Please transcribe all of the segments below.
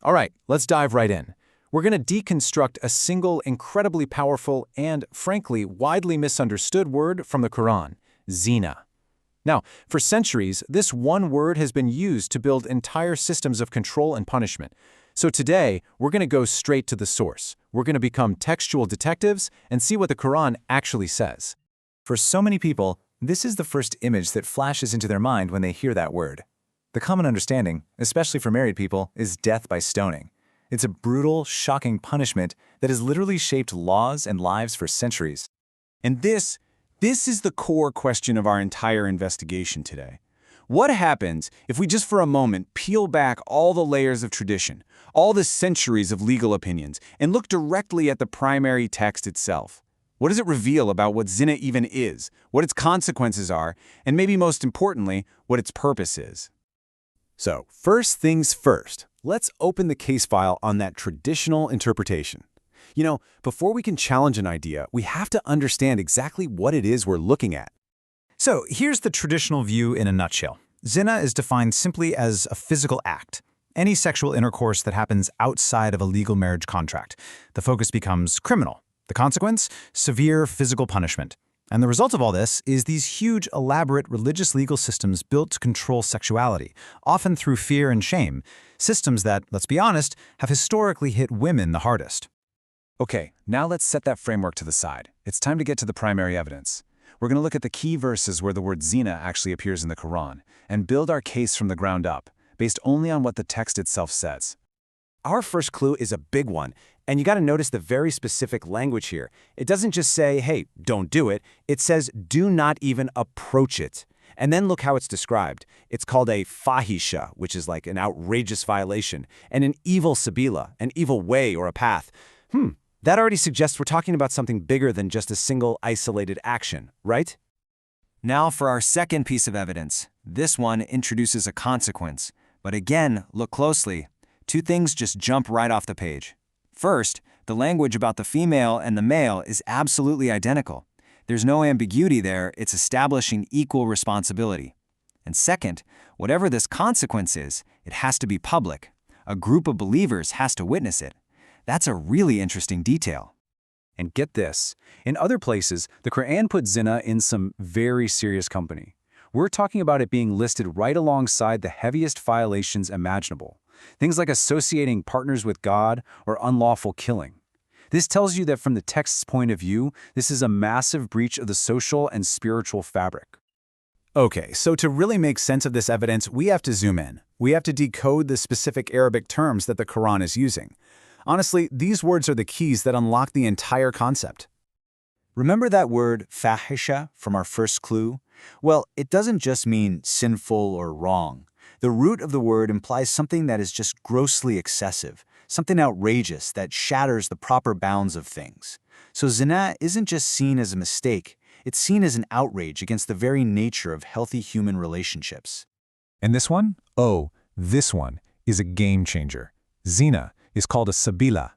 All right, let's dive right in. We're going to deconstruct a single incredibly powerful and, frankly, widely misunderstood word from the Quran, Zinā. Now, for centuries, this one word has been used to build entire systems of control and punishment. So today, we're going to go straight to the source. We're going to become textual detectives and see what the Quran actually says. For so many people, this is the first image that flashes into their mind when they hear that word. The common understanding, especially for married people, is death by stoning. It's a brutal, shocking punishment that has literally shaped laws and lives for centuries. And this is the core question of our entire investigation today. What happens if we just for a moment peel back all the layers of tradition, all the centuries of legal opinions, and look directly at the primary text itself? What does it reveal about what Zinā even is, what its consequences are, and maybe most importantly, what its purpose is? So, first things first, let's open the case file on that traditional interpretation. You know, before we can challenge an idea, we have to understand exactly what it is we're looking at. So here's the traditional view in a nutshell. Zina is defined simply as a physical act, any sexual intercourse that happens outside of a legal marriage contract. The focus becomes criminal. The consequence? Severe physical punishment. And the result of all this is these huge, elaborate religious legal systems built to control sexuality, often through fear and shame, systems that, let's be honest, have historically hit women the hardest. Okay, now let's set that framework to the side. It's time to get to the primary evidence. We're going to look at the key verses where the word Zinā actually appears in the Quran and build our case from the ground up, based only on what the text itself says. Our first clue is a big one, and you got to notice the very specific language here. It doesn't just say, hey, don't do it. It says, do not even approach it. And then look how it's described. It's called a fahisha, which is like an outrageous violation, and an evil sabila, an evil way or a path. That already suggests we're talking about something bigger than just a single isolated action, right? Now for our second piece of evidence. This one introduces a consequence. But again, look closely. Two things just jump right off the page. First, the language about the female and the male is absolutely identical. There's no ambiguity there, it's establishing equal responsibility. And second, whatever this consequence is, it has to be public. A group of believers has to witness it. That's a really interesting detail. And get this, in other places, the Quran put Zinā in some very serious company. We're talking about it being listed right alongside the heaviest violations imaginable. Things like associating partners with God or unlawful killing. This tells you that from the text's point of view, this is a massive breach of the social and spiritual fabric. Okay, so to really make sense of this evidence, we have to zoom in. We have to decode the specific Arabic terms that the Quran is using. Honestly, these words are the keys that unlock the entire concept. Remember that word fahisha from our first clue? Well, it doesn't just mean sinful or wrong. The root of the word implies something that is just grossly excessive, something outrageous that shatters the proper bounds of things. So Zinā isn't just seen as a mistake, it's seen as an outrage against the very nature of healthy human relationships. And this one? Oh, this one is a game changer. Zinā is called a sabila,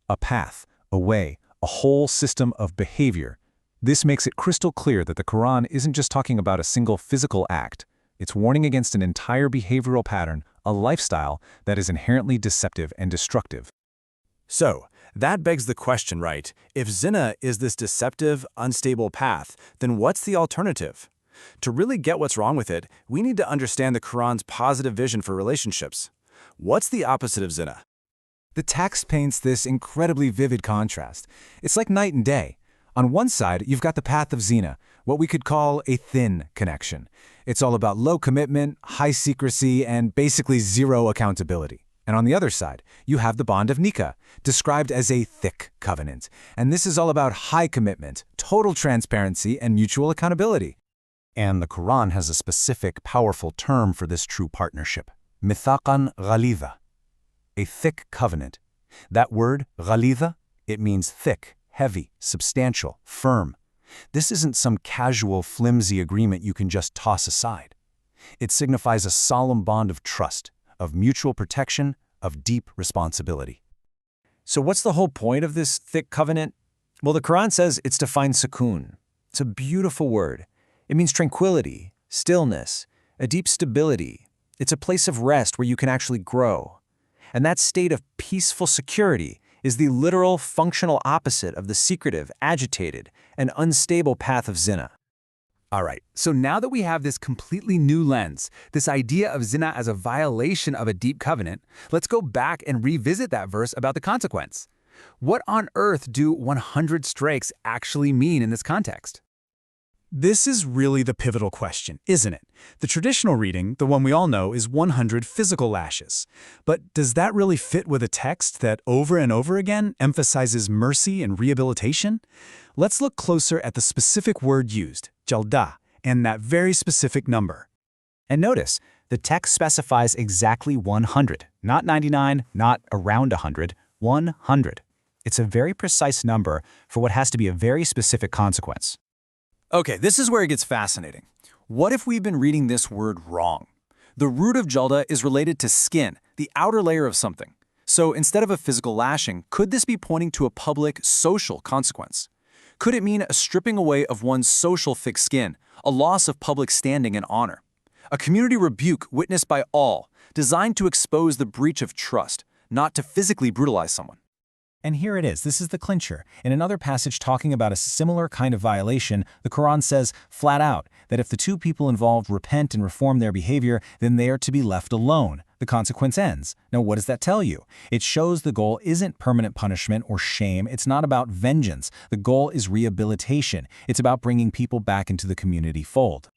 a path, a way, a whole system of behavior. This makes it crystal clear that the Quran isn't just talking about a single physical act. It's warning against an entire behavioral pattern, a lifestyle that is inherently deceptive and destructive. So, that begs the question, right? If Zinā is this deceptive, unstable path, then what's the alternative? To really get what's wrong with it, we need to understand the Quran's positive vision for relationships. What's the opposite of Zinā? The text paints this incredibly vivid contrast. It's like night and day. On one side, you've got the path of Zinā, what we could call a thin connection. It's all about low commitment, high secrecy, and basically zero accountability. And on the other side, you have the bond of nikah, described as a thick covenant. And this is all about high commitment, total transparency, and mutual accountability. And the Quran has a specific, powerful term for this true partnership, mithaqan ghalidha, a thick covenant. That word, ghalidha, it means thick, heavy, substantial, firm. This isn't some casual, flimsy agreement you can just toss aside. It signifies a solemn bond of trust, of mutual protection, of deep responsibility. So what's the whole point of this thick covenant? Well, the Quran says it's to find sukoon. It's a beautiful word. It means tranquility, stillness, a deep stability. It's a place of rest where you can actually grow. And that state of peaceful security is the literal functional opposite of the secretive, agitated, and unstable path of Zinā. All right, so now that we have this completely new lens, this idea of Zinā as a violation of a deep covenant, let's go back and revisit that verse about the consequence. What on earth do 100 strikes actually mean in this context? This is really the pivotal question, isn't it? The traditional reading, the one we all know, is 100 physical lashes. But does that really fit with a text that over and over again emphasizes mercy and rehabilitation? Let's look closer at the specific word used, jalda, and that very specific number. And notice, the text specifies exactly 100, not 99, not around 100, 100. It's a very precise number for what has to be a very specific consequence. Okay, this is where it gets fascinating. What if we've been reading this word wrong? The root of jalda is related to skin, the outer layer of something. So instead of a physical lashing, could this be pointing to a public, social consequence? Could it mean a stripping away of one's social thick skin, a loss of public standing and honor? A community rebuke witnessed by all, designed to expose the breach of trust, not to physically brutalize someone. And here it is. This is the clincher. In another passage talking about a similar kind of violation, the Quran says flat out that if the two people involved repent and reform their behavior, then they are to be left alone. The consequence ends. Now, what does that tell you? It shows the goal isn't permanent punishment or shame. It's not about vengeance. The goal is rehabilitation. It's about bringing people back into the community fold.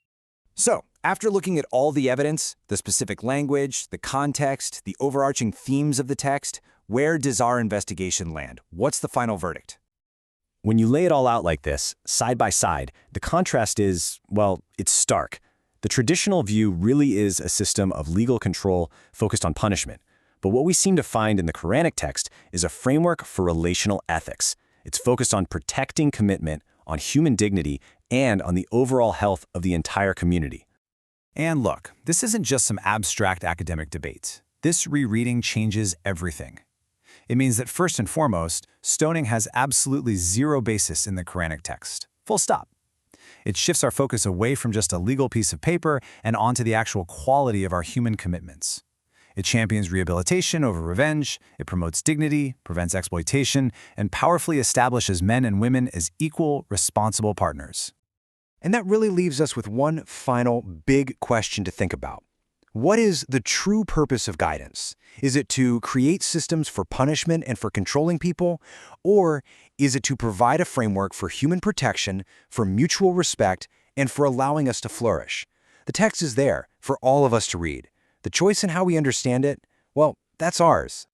So, after looking at all the evidence, the specific language, the context, the overarching themes of the text, where does our investigation land? What's the final verdict? When you lay it all out like this, side by side, the contrast is, well, it's stark. The traditional view really is a system of legal control focused on punishment. But what we seem to find in the Quranic text is a framework for relational ethics. It's focused on protecting commitment, on human dignity, and on the overall health of the entire community. And look, this isn't just some abstract academic debate. This rereading changes everything. It means that first and foremost, stoning has absolutely zero basis in the Quranic text. Full stop. It shifts our focus away from just a legal piece of paper and onto the actual quality of our human commitments. It champions rehabilitation over revenge, it promotes dignity, prevents exploitation, and powerfully establishes men and women as equal, responsible partners. And that really leaves us with one final big question to think about. What is the true purpose of guidance? Is it to create systems for punishment and for controlling people? Or is it to provide a framework for human protection, for mutual respect, and for allowing us to flourish? The text is there for all of us to read. The choice in how we understand it, well, that's ours.